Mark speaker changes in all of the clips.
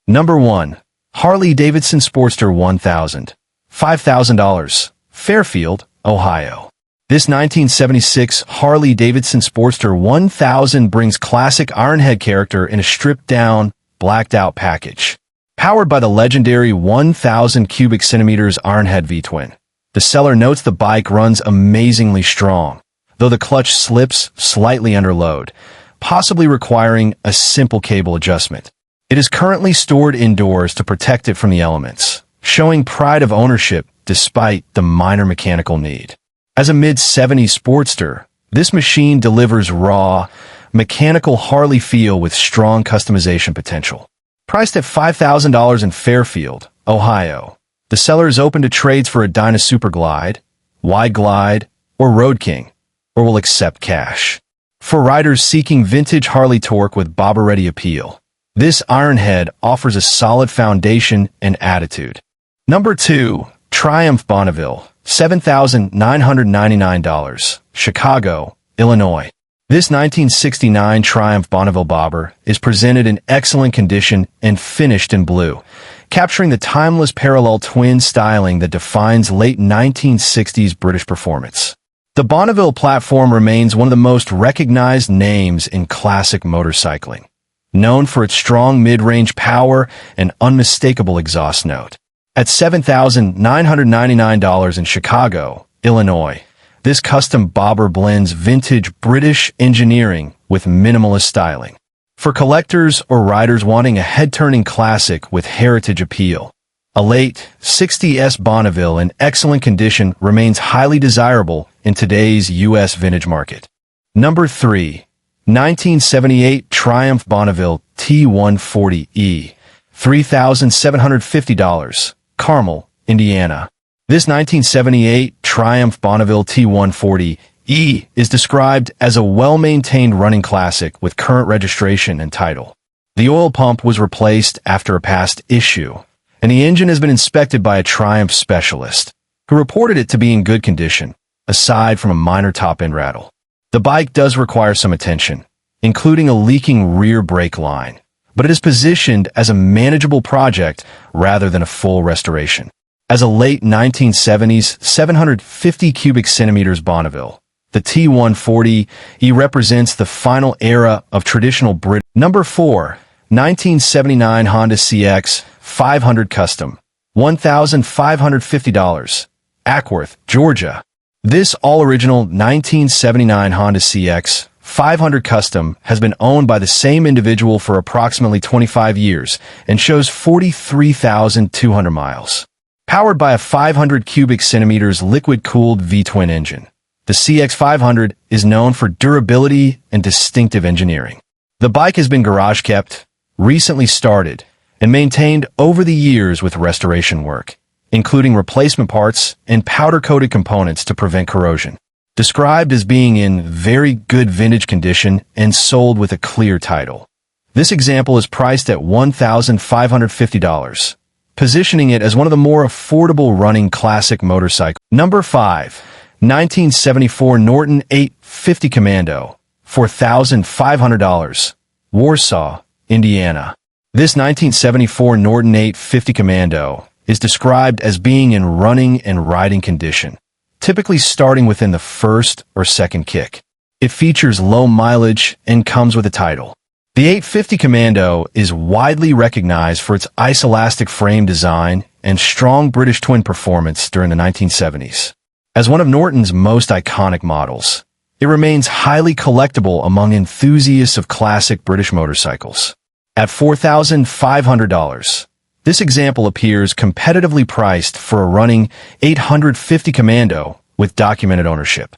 Speaker 1: Number 1. Harley-Davidson Sportster 1000. $5,000. Fairfield, Ohio. This 1976 Harley-Davidson Sportster 1000 brings classic Ironhead character in a stripped-down, blacked-out package. Powered by the legendary 1,000 cubic centimeters Ironhead V-twin, the seller notes the bike runs amazingly strong, though the clutch slips slightly under load, possibly requiring a simple cable adjustment. It is currently stored indoors to protect it from the elements, showing pride of ownership despite the minor mechanical need. As a mid-70s Sportster, this machine delivers raw, mechanical Harley feel with strong customization potential. Priced at $5,000 in Fairfield, Ohio, the seller is open to trades for a Dyna Super Glide, Wide Glide, or Road King, or will accept cash. For riders seeking vintage Harley torque with bobber-ready appeal, this Ironhead offers a solid foundation and attitude. Number 2. Triumph Bonneville, $7,999, Chicago, Illinois. This 1969 Triumph Bonneville bobber is presented in excellent condition and finished in blue, capturing the timeless parallel twin styling that defines late 1960s British performance. The Bonneville platform remains one of the most recognized names in classic motorcycling, known for its strong mid-range power and unmistakable exhaust note. At $7,999 in Chicago, Illinois, this custom bobber blends vintage British engineering with minimalist styling. For collectors or riders wanting a head-turning classic with heritage appeal, a late 60s Bonneville in excellent condition remains highly desirable in today's U.S. vintage market. Number 3. 1978 Triumph Bonneville T140E, $3,750, Carmel, Indiana. This 1978 Triumph Bonneville T140E is described as a well-maintained running classic with current registration and title. The oil pump was replaced after a past issue, and the engine has been inspected by a Triumph specialist, who reported it to be in good condition, aside from a minor top-end rattle. The bike does require some attention, including a leaking rear brake line, but it is positioned as a manageable project rather than a full restoration. As a late 1970s 750 cubic centimeters Bonneville, the T140E represents the final era of traditional British. Number 4. 1979 Honda CX 500 Custom, $1,550, Ackworth, Georgia. This all-original 1979 Honda CX 500 Custom has been owned by the same individual for approximately 25 years and shows 43,200 miles. Powered by a 500 cubic centimeters liquid-cooled V-twin engine, the CX500 is known for durability and distinctive engineering. The bike has been garage-kept, recently started, and maintained over the years with restoration work, including replacement parts and powder-coated components to prevent corrosion. Described as being in very good vintage condition and sold with a clear title. This example is priced at $1,550, positioning it as one of the more affordable running classic motorcycles. Number 5. 1974 Norton 850 Commando, $4,500, Warsaw, Indiana. This 1974 Norton 850 Commando is described as being in running and riding condition, typically starting within the first or second kick. It features low mileage and comes with a title. The 850 Commando is widely recognized for its ice-elastic frame design and strong British twin performance during the 1970s. As one of Norton's most iconic models, it remains highly collectible among enthusiasts of classic British motorcycles. At $4,500, this example appears competitively priced for a running 850 Commando with documented ownership.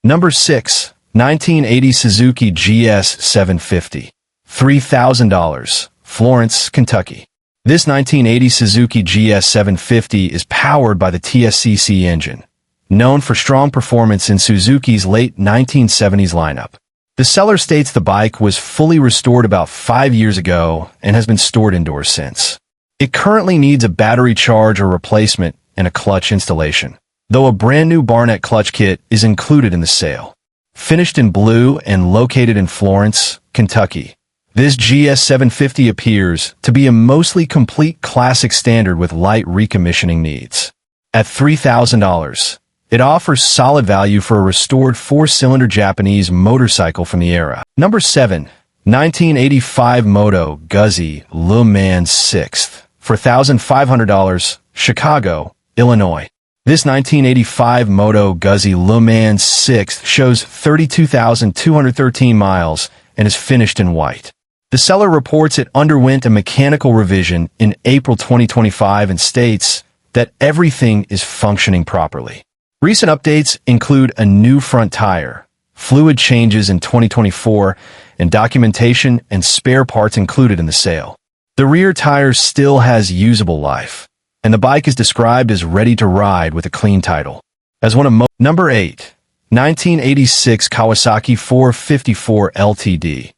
Speaker 1: Number 6. 1980 Suzuki GS 750, $3,000, Florence, Kentucky. This 1980 Suzuki GS 750 is powered by the TSCC engine, known for strong performance in Suzuki's late 1970s lineup. The seller states the bike was fully restored about 5 years ago and has been stored indoors since. It currently needs a battery charge or replacement and a clutch installation, though a brand new Barnett clutch kit is included in the sale. Finished in blue and located in Florence, Kentucky, This GS750 appears to be a mostly complete classic standard with light recommissioning needs. At $3,000, it offers solid value for a restored 4-cylinder Japanese motorcycle from the era. Number 7. 1985 Moto Guzzi Le Mans 6th for $1,500, Chicago, Illinois. This 1985 Moto Guzzi Le Mans 6th shows 32,213 miles and is finished in white. The seller reports it underwent a mechanical revision in April 2025 and states that everything is functioning properly. Recent updates include a new front tire, fluid changes in 2024, and documentation and spare parts included in the sale. The rear tire still has usable life, and the bike is described as ready to ride with a clean title. As one of Number 8. 1986 Kawasaki 454 LTD,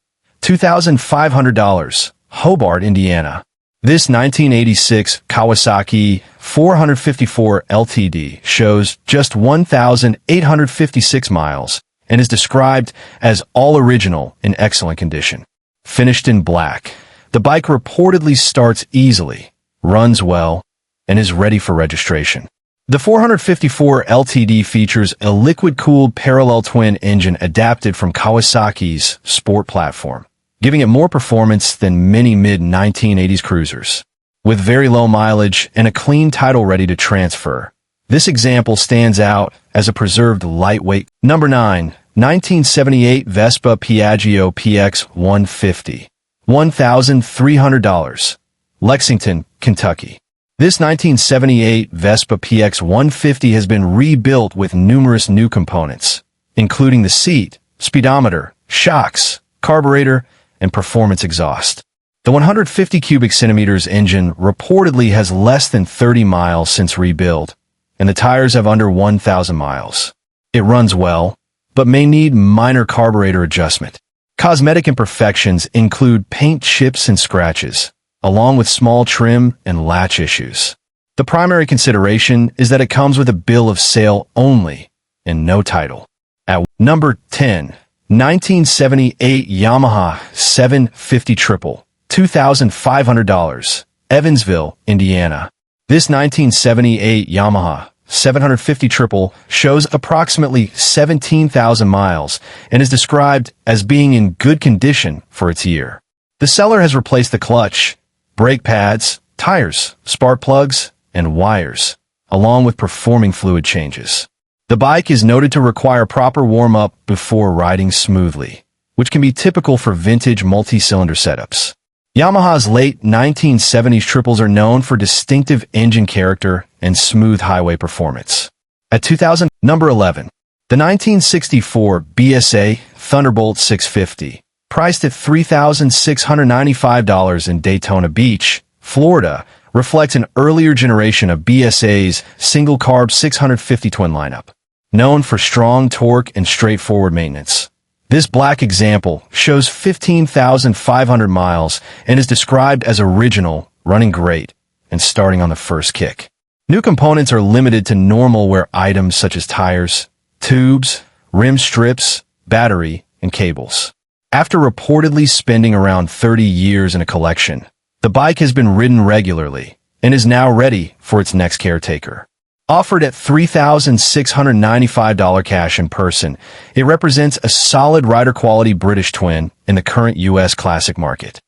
Speaker 1: $2,500, Hobart, Indiana. This 1986 Kawasaki 454 LTD shows just 1,856 miles and is described as all original in excellent condition. Finished in black, the bike reportedly starts easily, runs well, and is ready for registration. The 454 LTD features a liquid-cooled parallel twin engine adapted from Kawasaki's Sport platform, giving it more performance than many mid-1980s cruisers. With very low mileage and a clean title ready to transfer, this example stands out as a preserved lightweight. Number 9. 1978 Vespa Piaggio PX 150, $1,300, Lexington, Kentucky. This 1978 Vespa PX 150 has been rebuilt with numerous new components, including the seat, speedometer, shocks, carburetor, and performance exhaust. The 150 cubic centimeters engine reportedly has less than 30 miles since rebuild, and the tires have under 1,000 miles. It runs well, but may need minor carburetor adjustment. Cosmetic imperfections include paint chips and scratches, along with small trim and latch issues. The primary consideration is that it comes with a bill of sale only and no title. At number 10. 1978 Yamaha 750 Triple, $2,500, Evansville, Indiana. This 1978 Yamaha 750 Triple shows approximately 17,000 miles and is described as being in good condition for its year. The seller has replaced the clutch, brake pads, tires, spark plugs, and wires, along with performing fluid changes. The bike is noted to require proper warm-up before riding smoothly, which can be typical for vintage multi-cylinder setups. Yamaha's late 1970s triples are known for distinctive engine character and smooth highway performance. At 2000, number 11. The 1964 BSA Thunderbolt 650, priced at $3,695 in Daytona Beach, Florida, reflects an earlier generation of BSA's single-carb 650 twin lineup. Known for strong torque and straightforward maintenance, this black example shows 15,500 miles and is described as original, running great, and starting on the first kick. New components are limited to normal wear items such as tires, tubes, rim strips, battery, and cables. After reportedly spending around 30 years in a collection, the bike has been ridden regularly and is now ready for its next caretaker. Offered at $3,695 cash in person, it represents a solid rider-quality British twin in the current U.S. classic market.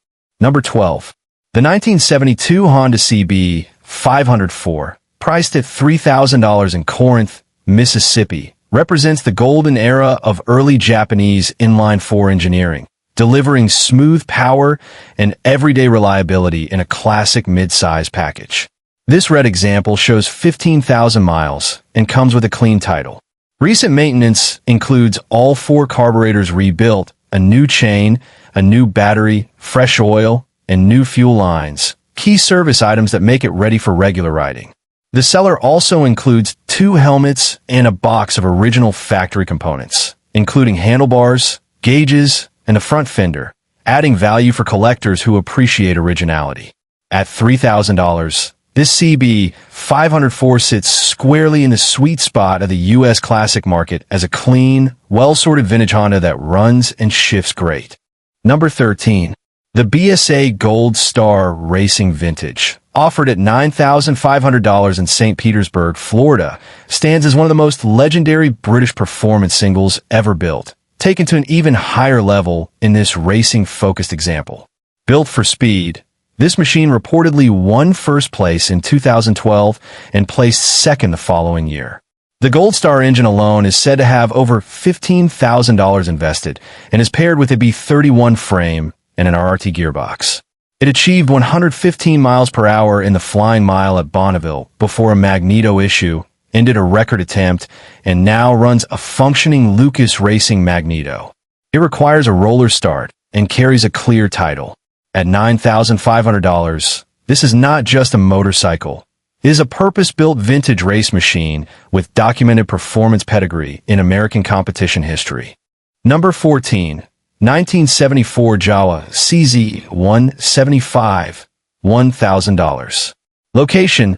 Speaker 1: Number 12. The 1972 Honda CB 504, priced at $3,000 in Corinth, Mississippi, represents the golden era of early Japanese inline-four engineering, delivering smooth power and everyday reliability in a classic mid-size package. This red example shows 15,000 miles and comes with a clean title. Recent maintenance includes all 4 carburetors rebuilt, a new chain, a new battery, fresh oil, and new fuel lines, key service items that make it ready for regular riding. The seller also includes 2 helmets and a box of original factory components, including handlebars, gauges, and a front fender, adding value for collectors who appreciate originality. At $3,000, this CB 504 sits squarely in the sweet spot of the U.S. classic market as a clean, well-sorted vintage Honda that runs and shifts great. Number 13. The BSA Gold Star Racing Vintage, offered at $9,500 in St. Petersburg, Florida, stands as one of the most legendary British performance singles ever built, taken to an even higher level in this racing-focused example. Built for speed, this machine reportedly won first place in 2012 and placed second the following year. The Gold Star engine alone is said to have over $15,000 invested and is paired with a B31 frame and an RRT gearbox. It achieved 115 miles per hour in the flying mile at Bonneville before a magneto issue, ended a record attempt, and now runs a functioning Lucas Racing magneto. It requires a roller start and carries a clear title. At $9,500, this is not just a motorcycle. It is a purpose-built vintage race machine with documented performance pedigree in American competition history. Number 14. 1974 Jawa CZ175, $1,000. Location,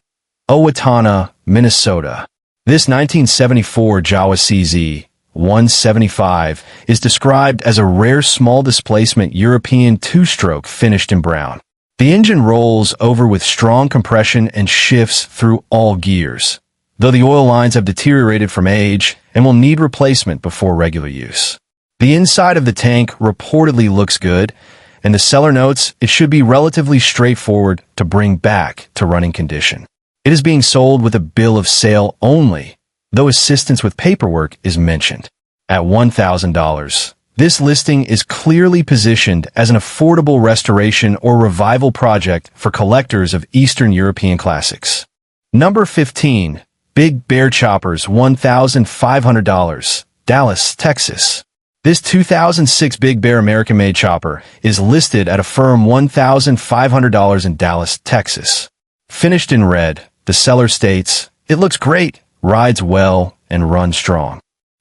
Speaker 1: Owatonna, Minnesota. This 1974 Jawa CZ175 is described as a rare small displacement European two-stroke finished in brown. The engine rolls over with strong compression and shifts through all gears, though the oil lines have deteriorated from age and will need replacement before regular use. The inside of the tank reportedly looks good, and the seller notes it should be relatively straightforward to bring back to running condition. It is being sold with a bill of sale only, though assistance with paperwork is mentioned. At $1,000, this listing is clearly positioned as an affordable restoration or revival project for collectors of Eastern European classics. Number 15. Big Bear Choppers, $1,500, Dallas, Texas. This 2006 Big Bear American-made chopper is listed at a firm $1,500 in Dallas, Texas. Finished in red, the seller states, "It looks great, rides well, and runs strong."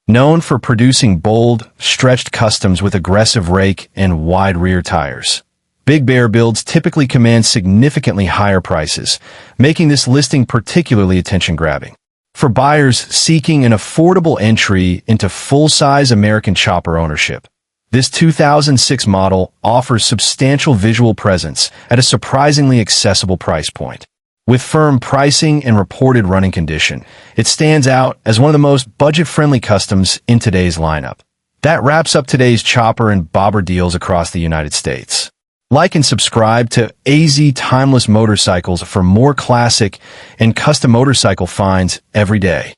Speaker 1: Known for producing bold, stretched customs with aggressive rake and wide rear tires, Big Bear builds typically command significantly higher prices, making this listing particularly attention-grabbing. For buyers seeking an affordable entry into full-size American chopper ownership, this 2006 model offers substantial visual presence at a surprisingly accessible price point. With firm pricing and reported running condition, it stands out as one of the most budget-friendly customs in today's lineup. That wraps up today's chopper and bobber deals across the United States. Like and subscribe to AZ Timeless Motorcycles for more classic and custom motorcycle finds every day.